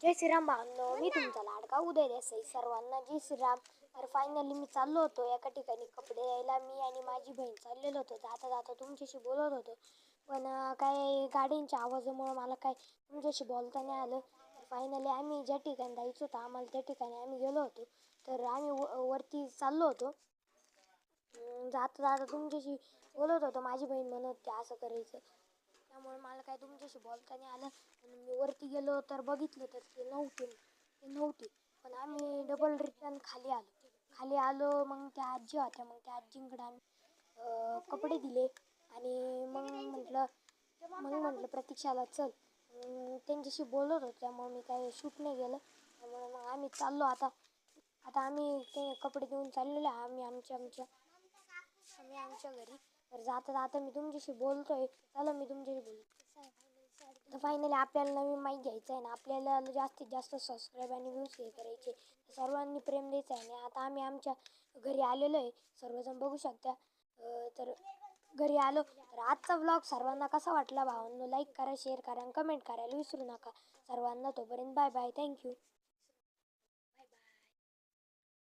जय श्रीराम भावनो, मी तुमचा लाडका उदय देसाई. सर्वांना जय श्रीराम. तर फायनली मी चाललो होतो एका ठिकाणी कपडे यायला. मी आणि माझी बहीण चाललेलो होतो. जाता जाता तुमच्याशी बोलत होतो, पण काय गाड्यांच्या आवाजामुळं मला काय तुमच्याशी बोलता नाही आलं. तर फायनली आम्ही ज्या ठिकाणी जायचं होतं आम्हाला त्या ठिकाणी आम्ही गेलो होतो. तर आम्ही वरती चाललो होतो. जाता जाता तुमच्याशी बोलत होतो. माझी बहीण म्हणत होती असं करायचं, त्यामुळे मला काय तुमच्याशी बोलता नाही आलं. म्हणून मी वरती गेलो तर बघितलं तर ते नव्हती. पण आम्ही डबल रिटर्न खाली आलो. मग त्या आजी होत्या, मग त्या आजींकडे आम्ही कपडे दिले. आणि मग म्हटलं प्रतीक्षाला चल. त्यांच्याशी बोलत होतो त्यामुळे मी काही शूट नाही गेलं. त्यामुळे मग आम्ही चाललो आता आम्ही ते कपडे देऊन चाललेलो आहे आम्ही आमच्या घरी. तर जाता जाता मी तुमच्याशी बोलतोय. चला मी तुमच्याशी बोलतो. तर फायनली आपल्याला नवीन माईक घ्यायचं आहे ना, आपल्याला जास्तीत जास्त सबस्क्राईब आणि व्ह्यूज हे करायचे. सर्वांनी प्रेम द्यायचं आहे. आणि आता आम्ही आमच्या घरी आलेलो आहे, सर्वजण बघू शकता. तर घरी आलो. तर आजचा व्लॉग सर्वांना कसा वाटला भावांनो, लाईक करा, शेअर करा आणि कमेंट करायला विसरू नका. सर्वांना तोपर्यंत बाय बाय, थँक्यू.